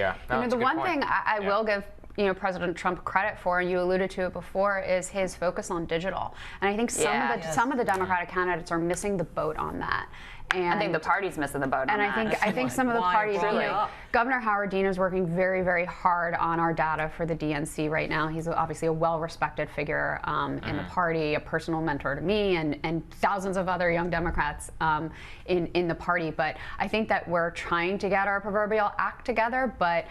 Yeah, no, the one thing I will give President Trump credit for, and you alluded to it before, is his focus on digital. And I think some of the Democratic candidates are missing the boat on that. And I think the party's missing the boat on that. I think some of the parties, Governor Howard Dean is working very, very hard on our data for the DNC right now. He's obviously a well-respected figure in the party, a personal mentor to me and thousands of other young Democrats in the party. But I think that we're trying to get our proverbial act together, but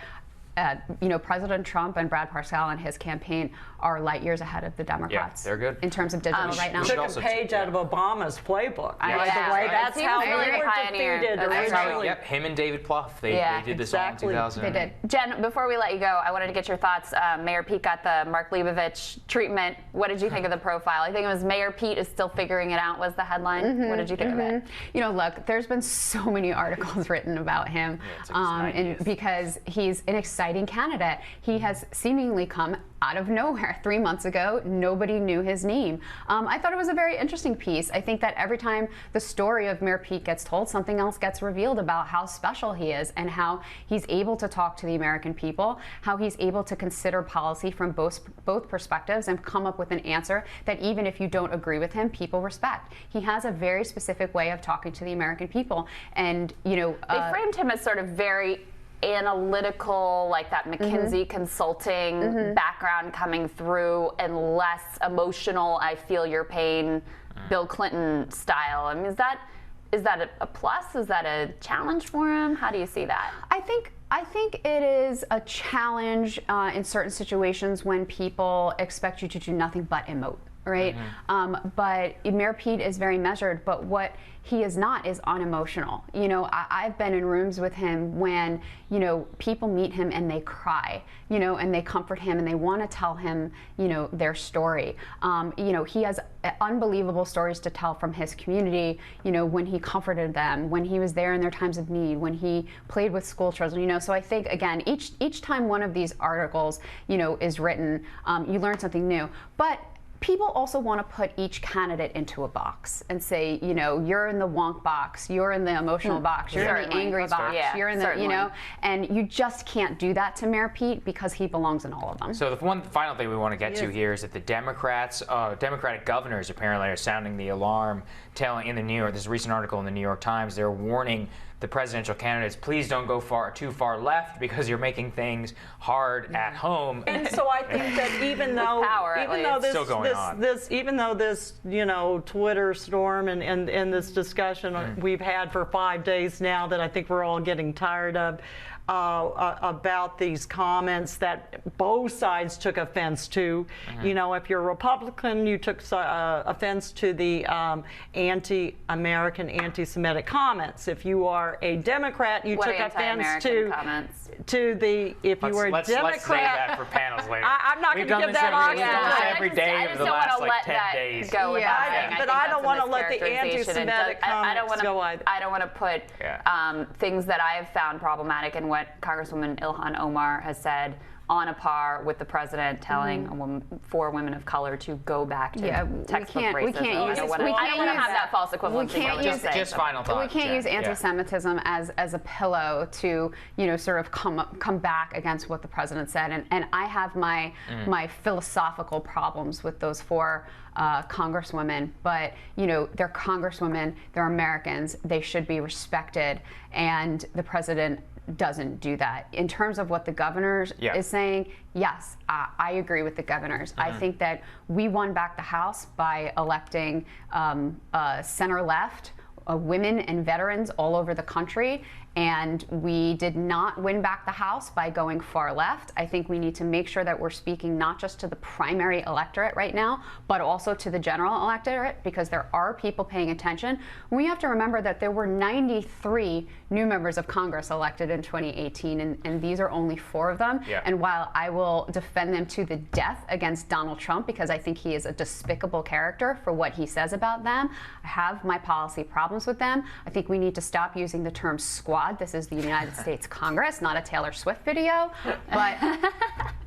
President Trump and Brad Parscale and his campaign are light years ahead of the Democrats. Yeah, they're good in terms of digital right now. Took a page out of Obama's playbook. By the way, that's how we were defeated originally. Yep, him and David Plouffe, they did this all in 2000. They did. Jen, before we let you go, I wanted to get your thoughts. Mayor Pete got the Mark Leibovich treatment. What did you think of the profile? I think it was Mayor Pete is still figuring it out was the headline. What did you think of it? Look, there's been so many articles written about him, and because he's an exciting candidate. He has seemingly come out of nowhere. 3 months ago, nobody knew his name. I thought it was a very interesting piece. I think that every time the story of Mayor Pete gets told, something else gets revealed about how special he is and how he's able to talk to the American people, how he's able to consider policy from both perspectives and come up with an answer that even if you don't agree with him, people respect. He has a very specific way of talking to the American people. And, they framed him as sort of very analytical, like that McKinsey consulting background coming through, and less emotional, I feel your pain, Bill Clinton style. I mean, is that a plus? Is that a challenge for him? How do you see that? I think it is a challenge in certain situations when people expect you to do nothing but emote. Right? But Mayor Pete is very measured, but what he is not is unemotional. I've been in rooms with him when, people meet him and they cry, and they comfort him and they want to tell him, their story. He has unbelievable stories to tell from his community, when he comforted them, when he was there in their times of need, when he played with school children, So I think, again, each time one of these articles, is written, you learn something new. But people also want to put each candidate into a box and say, you're in the wonk box, you're in the emotional box, you're in the angry box, you're in the, and you just can't do that to Mayor Pete because he belongs in all of them. So the one final thing we want to get to here is that the Democratic governors apparently are sounding the alarm, telling this recent article in the New York Times, they're warning the presidential candidates, please don't go too far left because you're making things hard at home. And so I think that even though this Twitter storm and this discussion we've had for 5 days now that I think we're all getting tired of, about these comments that both sides took offense to. If you're a Republican, you took offense to the anti-American, anti-Semitic comments. If you are a Democrat, you took offense to the. If you were a Democrat, let's save that for panels later. I'm not going to give that argument. Every day over the last 10 days. Go without saying. But I don't want to let the anti-Semitic comments go either. I don't want to put things that I have found problematic in what Congresswoman Ilhan Omar has said on a par with the president telling 4 women of color to go back to textbook racism. We can't use. I don't want to have that false equivalency. We can't use just final thoughts. We can't use anti-Semitism as a pillow to sort of come back against what the president said. And I have my philosophical problems with those 4 congresswomen, but they're congresswomen, they're Americans, they should be respected, and the president doesn't do that. In terms of what the governor is saying, yes, I agree with the governors. I think that we won back the House by electing center-left women and veterans all over the country, and we did not win back the House by going far left. I think we need to make sure that we're speaking not just to the primary electorate right now, but also to the general electorate, because there are people paying attention. We have to remember that there were 93 new members of Congress elected in 2018, and these are only 4 of them. And while I will defend them to the death against Donald Trump, because I think he is a despicable character for what he says about them, I have my policy problems with them. I think we need to stop using the term squad. This is the United States Congress, not a Taylor Swift video. But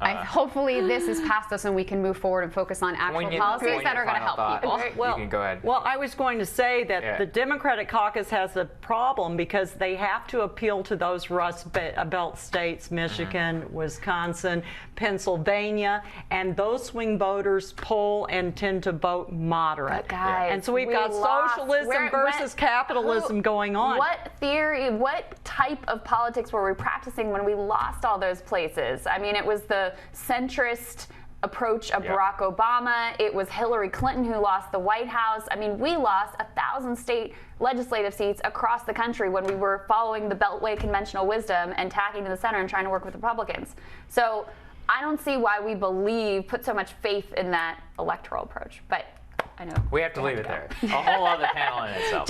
Hopefully this is past us and we can move forward and focus on actual policies that are going to help people. Well, you can go ahead. Well, I was going to say that the Democratic caucus has a problem because they have to appeal to those Rust Belt states, Michigan, Wisconsin, Pennsylvania, and those swing voters poll and tend to vote moderate. Guys, and so we've got socialism versus capitalism going on. What theory, what type of politics were we practicing when we lost all those places? I mean, it was the centrist approach of Barack Obama. It was Hillary Clinton who lost the White House. I mean, we lost 1,000 state legislative seats across the country when we were following the Beltway conventional wisdom and tacking to the center and trying to work with Republicans. So I don't see why we put so much faith in that electoral approach. But I know we have to leave it there. A whole other panel in itself.